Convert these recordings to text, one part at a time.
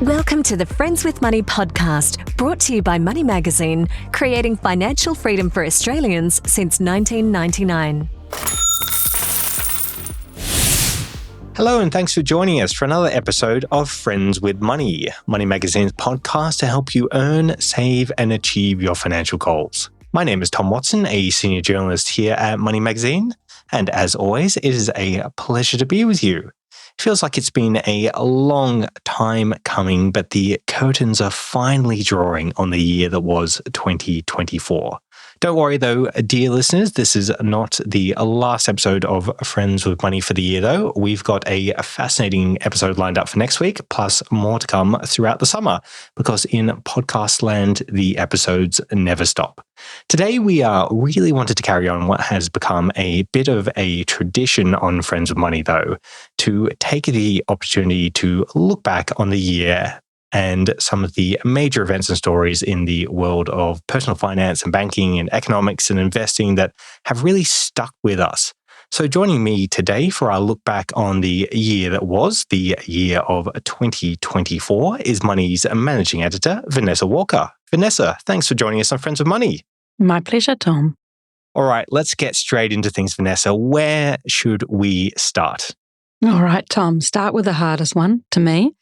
Welcome to the Friends with Money podcast, brought to you by Money Magazine, creating financial freedom for Australians since 1999. Hello and thanks for joining us for another episode of Friends with Money, Money Magazine's podcast to help you earn, save and achieve your financial goals. My name is Tom Watson, a senior journalist here at Money Magazine, and as always, it is a pleasure to be with you. It feels like it's been a long time coming, but the curtains are finally drawing on the year that was 2024. Don't worry though, dear listeners, this is not the last episode of Friends with Money for the year though. We've got a fascinating episode lined up for next week, plus more to come throughout the summer, because in podcast land, the episodes never stop. Today, we really wanted to carry on what has become a bit of a tradition on Friends with Money though, to take the opportunity to look back on the year and some of the major events and stories in the world of personal finance and banking and economics and investing that have really stuck with us. So joining me today for our look back on the year that was, the year of 2024, is Money's managing editor, Vanessa Walker. Vanessa, thanks for joining us on Friends with Money. My pleasure, Tom. All right, let's get straight into things, Vanessa. Where should we start? All right, Tom, start with the hardest one to me.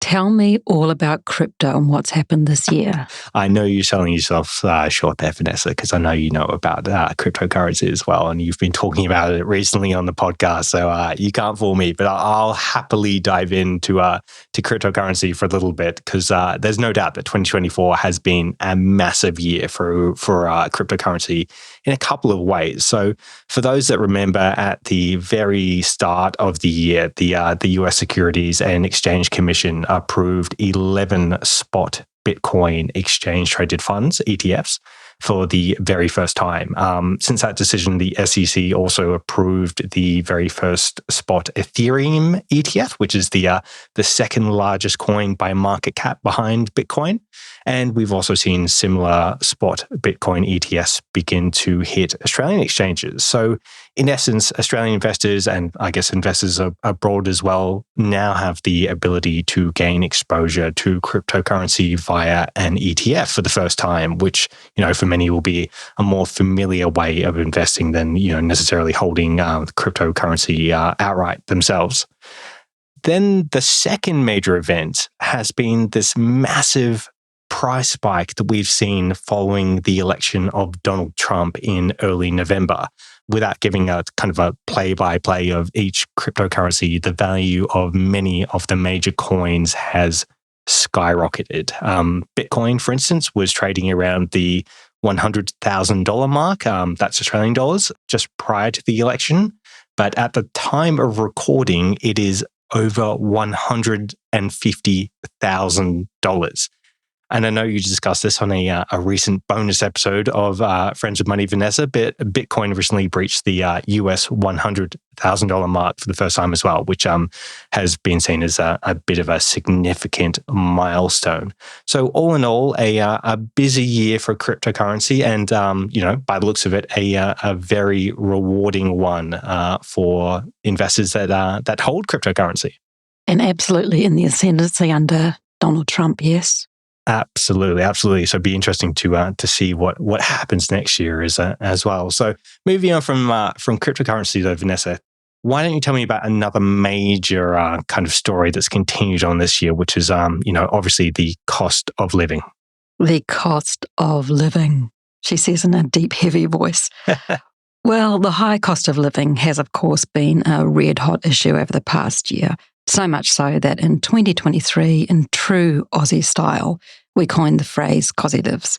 Tell me all about crypto and what's happened this year. I know you're selling yourself short there, Vanessa, because I know you know about cryptocurrency as well, and you've been talking about it recently on the podcast, so you can't fool me. But I'll happily dive into to cryptocurrency for a little bit, because there's no doubt that 2024 has been a massive year for cryptocurrency in a couple of ways. So for those that remember, at the very start of the year, the US Securities and Exchange Commission approved 11 spot Bitcoin exchange-traded funds, ETFs, for the very first time. Since that decision, the SEC also approved the very first spot Ethereum ETF, which is the second largest coin by market cap behind Bitcoin. And we've also seen similar spot Bitcoin ETFs begin to hit Australian exchanges. So in essence, Australian investors, and I guess investors abroad as well, now have the ability to gain exposure to cryptocurrency via an ETF for the first time, which, for many will be a more familiar way of investing than, necessarily holding cryptocurrency outright themselves. Then the second major event has been this massive price spike that we've seen following the election of Donald Trump in early November. Without giving a kind of a play-by-play of each cryptocurrency, the value of many of the major coins has skyrocketed. Bitcoin, for instance, was trading around the $100,000 mark. That's Australian dollars, just prior to the election. But at the time of recording, it is over $150,000. And I know you discussed this on a recent bonus episode of Friends with Money, Vanessa, but Bitcoin recently breached the US $100,000 mark for the first time as well, which has been seen as a bit of a significant milestone. So all in all, a busy year for cryptocurrency and, by the looks of it, a very rewarding one for investors that hold cryptocurrency. And absolutely in the ascendancy under Donald Trump, yes. Absolutely. So it'd be interesting to see what happens next year as well. So moving on from cryptocurrency though, Vanessa, why don't you tell me about another major kind of story that's continued on this year, which is obviously the cost of living. The cost of living, she says in a deep, heavy voice. Well, the high cost of living has, of course, been a red hot issue over the past year. So much so that in 2023, in true Aussie style, we coined the phrase "cositives."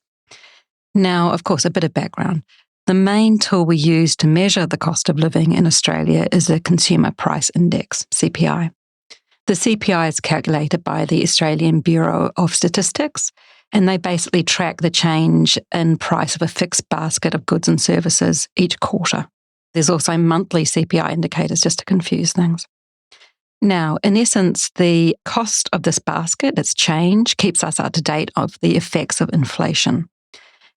Now, of course, a bit of background. The main tool we use to measure the cost of living in Australia is the Consumer Price Index, CPI. The CPI is calculated by the Australian Bureau of Statistics, and they basically track the change in price of a fixed basket of goods and services each quarter. There's also monthly CPI indicators just to confuse things. Now, in essence, the cost of this basket, its change, keeps us up to date of the effects of inflation.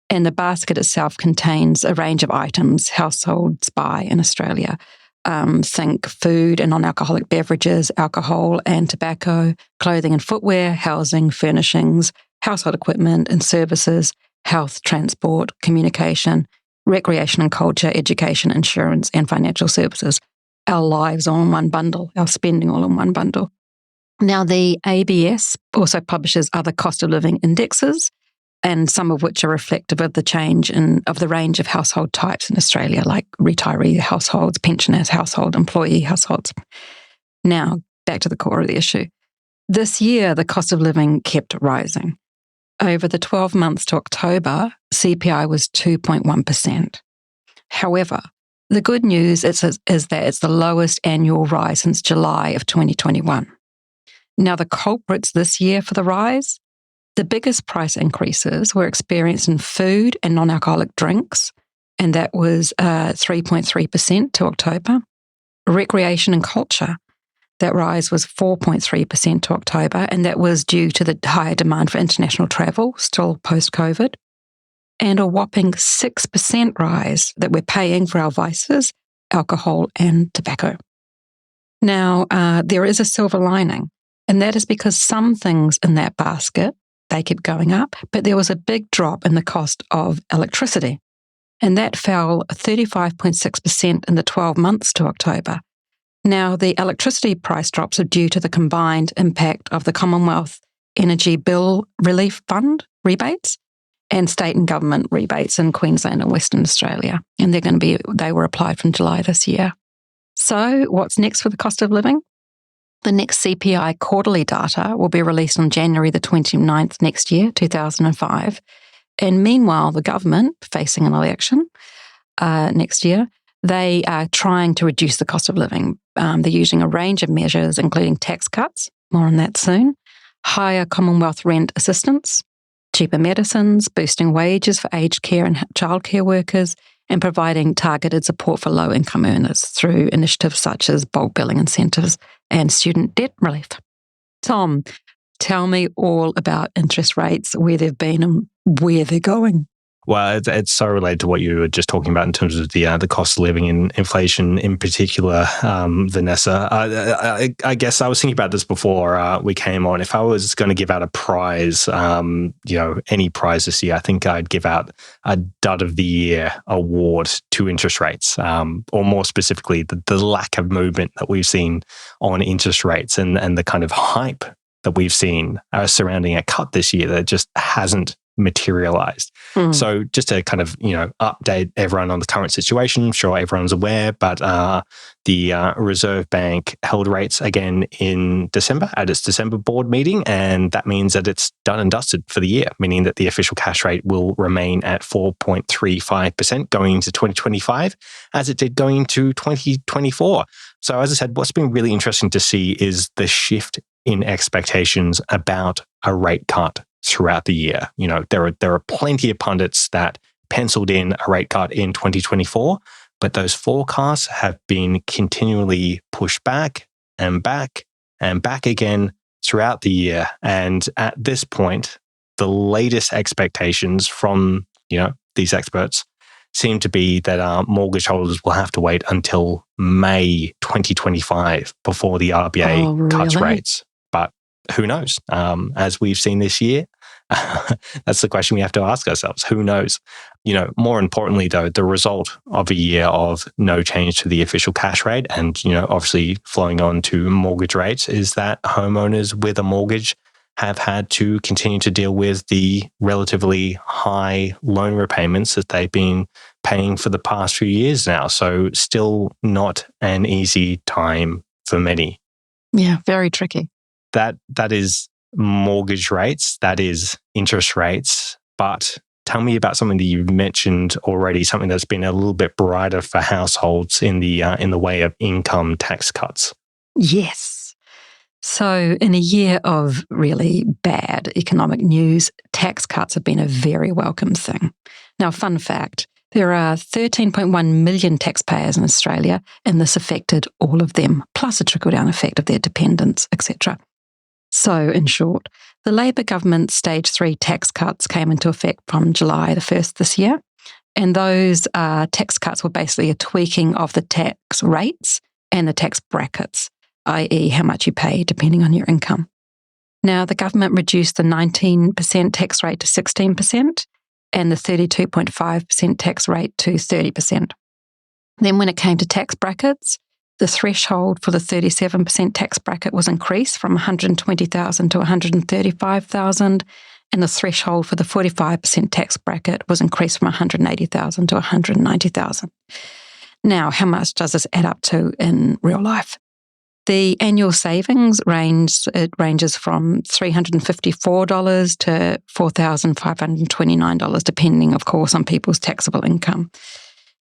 And the basket itself contains a range of items households buy in Australia, Think food and non-alcoholic beverages, alcohol and tobacco, clothing and footwear, housing, furnishings, household equipment and services, health, transport, communication, recreation and culture, education, insurance, and financial services. Our lives all in one bundle, our spending all in one bundle. Now, the ABS also publishes other cost of living indexes, and some of which are reflective of the change of the range of household types in Australia, like retiree households, pensioners household, employee households. Now, back to the core of the issue. This year, the cost of living kept rising. Over the 12 months to October, CPI was 2.1%. However, the good news is that it's the lowest annual rise since July of 2021. Now, the culprits this year for the rise, the biggest price increases were experienced in food and non-alcoholic drinks, and that was 3.3% to October. Recreation and culture, that rise was 4.3% to October, and that was due to the higher demand for international travel, still post-COVID. And a whopping 6% rise that we're paying for our vices, alcohol and tobacco. Now, there is a silver lining, and that is because some things in that basket, they kept going up, but there was a big drop in the cost of electricity, and that fell 35.6% in the 12 months to October. Now, the electricity price drops are due to the combined impact of the Commonwealth Energy Bill Relief Fund rebates and state and government rebates in Queensland and Western Australia, and they were applied from July this year. So, what's next for the cost of living? The next CPI quarterly data will be released on January the 29th next year, 2005. And meanwhile, the government, facing an election next year, they are trying to reduce the cost of living. They're using a range of measures, including tax cuts, more on that soon, higher Commonwealth rent assistance, cheaper medicines, boosting wages for aged care and childcare workers, and providing targeted support for low-income earners through initiatives such as bulk billing incentives and student debt relief. Tom, tell me all about interest rates, where they've been and where they're going. Well, it's so related to what you were just talking about in terms of the cost of living and inflation in particular, Vanessa. I guess I was thinking about this before we came on. If I was going to give out a prize, any prize this year, I think I'd give out a Dud of the Year award to interest rates, or more specifically, the lack of movement that we've seen on interest rates and the kind of hype that we've seen surrounding a cut this year that just hasn't materialized. So just to kind of, update everyone on the current situation, I'm sure everyone's aware, but the Reserve Bank held rates again in December at its December board meeting, and that means that it's done and dusted for the year, meaning that the official cash rate will remain at 4.35% going into 2025, as it did going into 2024. So as I said, what's been really interesting to see is the shift in expectations about a rate cut throughout the year. There are plenty of pundits that penciled in a rate cut in 2024, but those forecasts have been continually pushed back and back and back again throughout the year. And at this point, the latest expectations from, these experts seem to be that mortgage holders will have to wait until May 2025 before the RBA cuts rates. But who knows? As we've seen this year, that's the question we have to ask ourselves. Who knows? More importantly, though, the result of a year of no change to the official cash rate and, obviously flowing on to mortgage rates is that homeowners with a mortgage have had to continue to deal with the relatively high loan repayments that they've been paying for the past few years now. So still not an easy time for many. Yeah, very tricky. That is mortgage rates, that is interest rates. But tell me about something that you've mentioned already, something that's been a little bit brighter for households in the way of income tax cuts. Yes. So in a year of really bad economic news, tax cuts have been a very welcome thing. Now, fun fact, there are 13.1 million taxpayers in Australia, and this affected all of them, plus a trickle-down effect of their dependents, etc. So, in short, the Labor government's Stage 3 tax cuts came into effect from July the 1st this year, And those tax cuts were basically a tweaking of the tax rates and the tax brackets, i.e. how much you pay depending on your income. Now, the government reduced the 19% tax rate to 16% and the 32.5% tax rate to 30%. Then when it came to tax brackets, the threshold for the 37% tax bracket was increased from $120,000 to $135,000, and the threshold for the 45% tax bracket was increased from $180,000 to $190,000. Now, how much does this add up to in real life? The annual savings ranges from $354 to $4,529, depending, of course, on people's taxable income.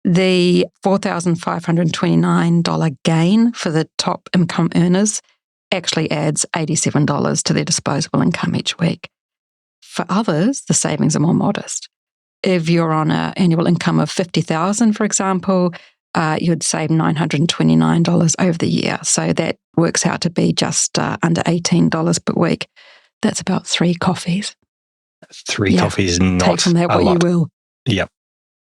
The $4,529 gain for the top income earners actually adds $87 to their disposable income each week. For others, the savings are more modest. If you're on an annual income of $50,000, for example, you'd save $929 over the year. So that works out to be just under $18 per week. That's about 3 coffees. 3 coffees, not take from that a what lot. you will. Yep.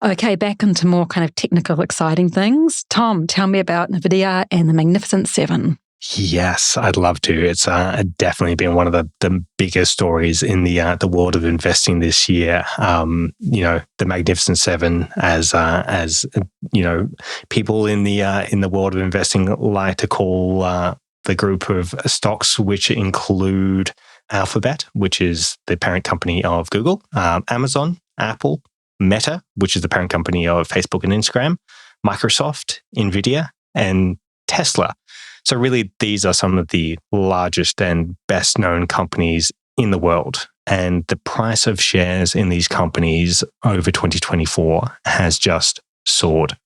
Okay, back into more kind of technical, exciting things. Tom, tell me about Nvidia and the Magnificent Seven. Yes, I'd love to. It's definitely been one of the biggest stories in the world of investing this year. The Magnificent Seven, as people in the world of investing like to call the group of stocks, which include Alphabet, which is the parent company of Google, Amazon, Apple, Meta, which is the parent company of Facebook and Instagram, Microsoft, Nvidia, and Tesla. So really, these are some of the largest and best known companies in the world. And the price of shares in these companies over 2024 has just soared.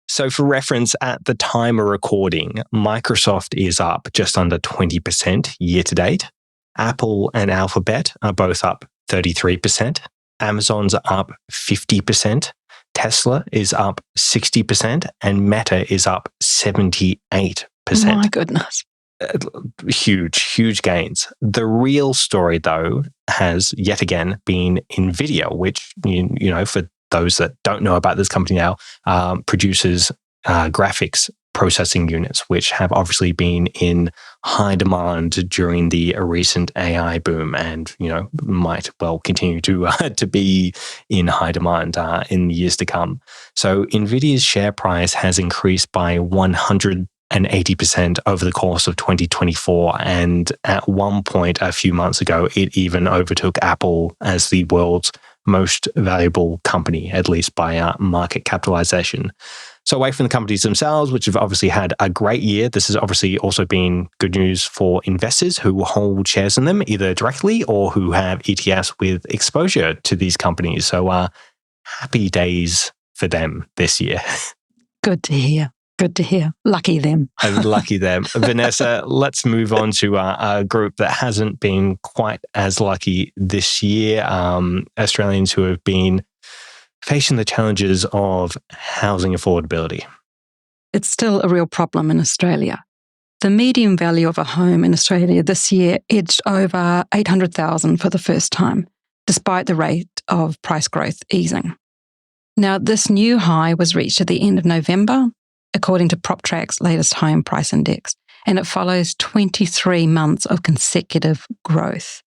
So for reference, at the time of recording, Microsoft is up just under 20% year to date. Apple and Alphabet are both up 33%. Amazon's up 50%. Tesla is up 60%. And Meta is up 78%. My goodness. Huge gains. The real story, though, has yet again been Nvidia, which, for those that don't know about this company now, produces graphics processing units, which have obviously been in high demand during the recent AI boom, and might well continue to be in high demand in years to come. So Nvidia's share price has increased by 180% over the course of 2024, and at one point a few months ago, it even overtook Apple as the world's most valuable company, at least by market capitalization. So away from the companies themselves, which have obviously had a great year, this has obviously also been good news for investors who hold shares in them, either directly or who have ETFs with exposure to these companies. So happy days for them this year. Good to hear. Good to hear. Lucky them. Lucky them. Vanessa, let's move on to a group that hasn't been quite as lucky this year. Australians who have been facing the challenges of housing affordability. It's still a real problem in Australia. The median value of a home in Australia this year edged over $800,000 for the first time, despite the rate of price growth easing. Now, this new high was reached at the end of November, according to PropTrack's latest home price index, and it follows 23 months of consecutive growth.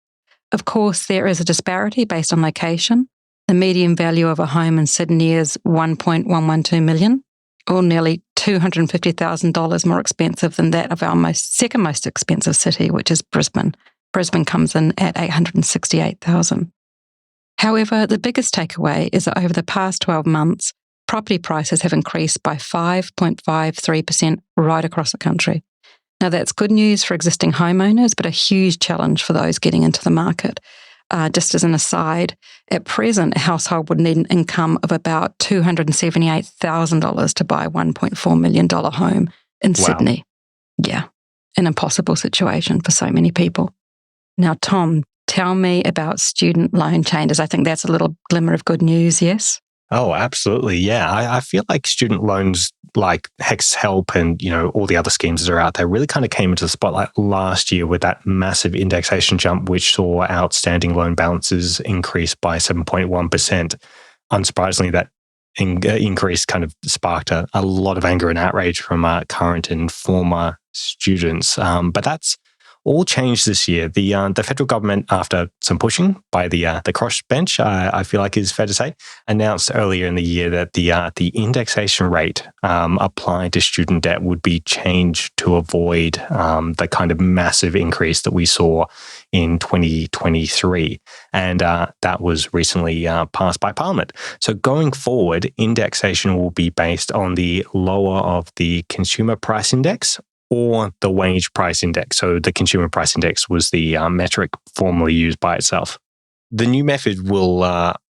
Of course, there is a disparity based on location. The median value of a home in Sydney is $1.112 million, or nearly $250,000 more expensive than that of our second most expensive city, which is Brisbane. Brisbane comes in at $868,000. However, the biggest takeaway is that over the past 12 months, property prices have increased by 5.53% right across the country. Now, that's good news for existing homeowners, but a huge challenge for those getting into the market. Just as an aside, at present, a household would need an income of about $278,000 to buy a $1.4 million home in Sydney. Yeah, an impossible situation for so many people. Now, Tom, tell me about student loan changes. I think that's a little glimmer of good news, yes? Oh, absolutely. Yeah. I feel like student loans like Hex Help and, all the other schemes that are out there really kind of came into the spotlight last year with that massive indexation jump, which saw outstanding loan balances increase by 7.1%. Unsurprisingly, that increase kind of sparked a lot of anger and outrage from current and former students. But that's all changed this year. The federal government, after some pushing by the crossbench, I feel like is fair to say, announced earlier in the year that the indexation rate applied to student debt would be changed to avoid the kind of massive increase that we saw in 2023. And that was recently passed by Parliament. So going forward, indexation will be based on the lower of the consumer price index or the wage price index. So the consumer price index was the metric formerly used by itself. The new method will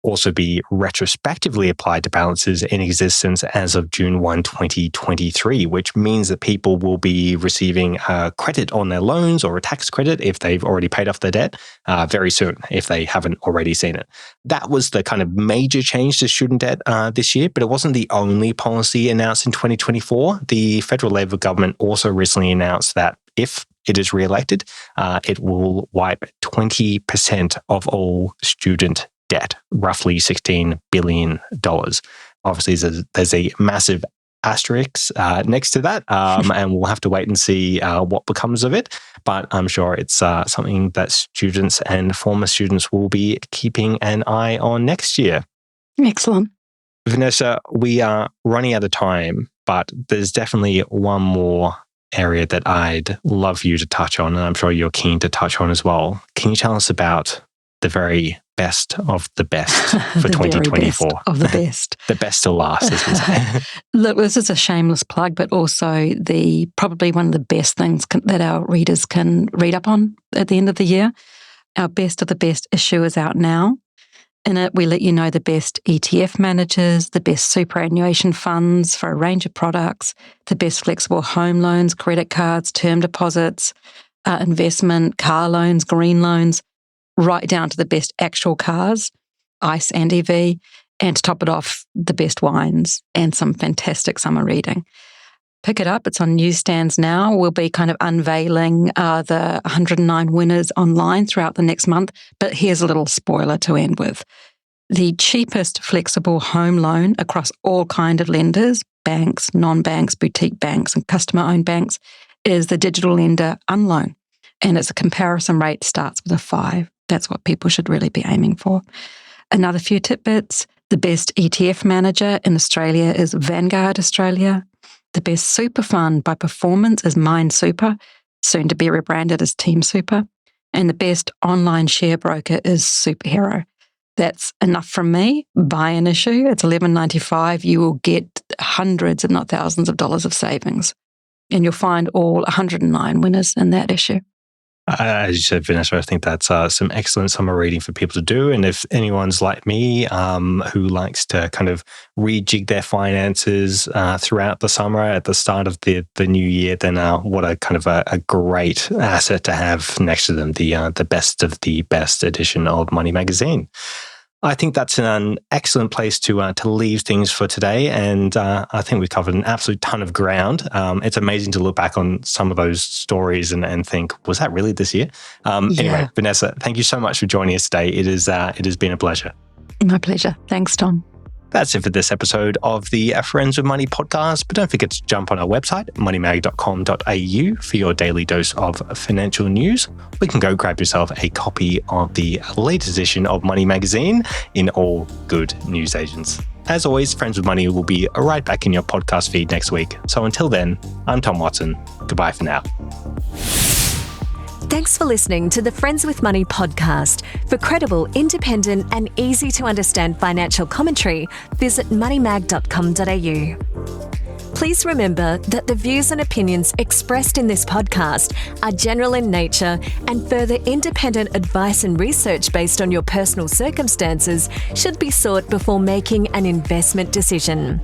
also be retrospectively applied to balances in existence as of June 1, 2023, which means that people will be receiving a credit on their loans or a tax credit if they've already paid off their debt very soon, if they haven't already seen it. That was the kind of major change to student debt this year, but it wasn't the only policy announced in 2024. The federal Labor government also recently announced that if it is re-elected, it will wipe 20% of all student debt, roughly $16 billion. Obviously, there's a massive asterisk next to that, and we'll have to wait and see what becomes of it. But I'm sure it's something that students and former students will be keeping an eye on next year. Excellent. Vanessa, we are running out of time, but there's definitely one more area that I'd love you to touch on, and I'm sure you're keen to touch on as well. Can you tell us about the very best of the best for 2024? Best of the best. The best to last, as we say. Look, this is a shameless plug, but also probably one of the best things that our readers can read up on at the end of the year. Our best of the best issue is out now. In it, we let you know the best ETF managers, the best superannuation funds for a range of products, the best flexible home loans, credit cards, term deposits, investment, car loans, green loans, right down to the best actual cars, ICE and EV, and to top it off, the best wines and some fantastic summer reading. Pick it up. It's on newsstands now. We'll be kind of unveiling the 109 winners online throughout the next month. But here's a little spoiler to end with. The cheapest flexible home loan across all kind of lenders, banks, non-banks, boutique banks, and customer-owned banks, is the digital lender Unloan. And its a comparison rate starts with a 5. That's what people should really be aiming for. Another few tidbits. The best ETF manager in Australia is Vanguard Australia. The best super fund by performance is Mind Super, soon to be rebranded as Team Super. And the best online share broker is Superhero. That's enough from me. Buy an issue. It's $11.95. You will get hundreds, if not thousands of dollars of savings. And you'll find all 109 winners in that issue. As you said, Vanessa, I think that's some excellent summer reading for people to do. And if anyone's like me, who likes to kind of rejig their finances throughout the summer at the start of the new year, then what a kind of a great asset to have next to them, the best of the best edition of Money Magazine. I think that's an excellent place to leave things for today. And I think we've covered an absolute ton of ground. It's amazing to look back on some of those stories and think, was that really this year? Anyway, Vanessa, thank you so much for joining us today. It has been a pleasure. My pleasure. Thanks, Tom. That's it for this episode of the Friends with Money podcast. But don't forget to jump on our website, moneymag.com.au, for your daily dose of financial news. We can go grab yourself a copy of the latest edition of Money Magazine in all good newsagents. As always, Friends with Money will be right back in your podcast feed next week. So until then, I'm Tom Watson. Goodbye for now. Thanks for listening to the Friends with Money podcast. For credible, independent and easy to understand financial commentary, visit moneymag.com.au. Please remember that the views and opinions expressed in this podcast are general in nature, and further independent advice and research based on your personal circumstances should be sought before making an investment decision.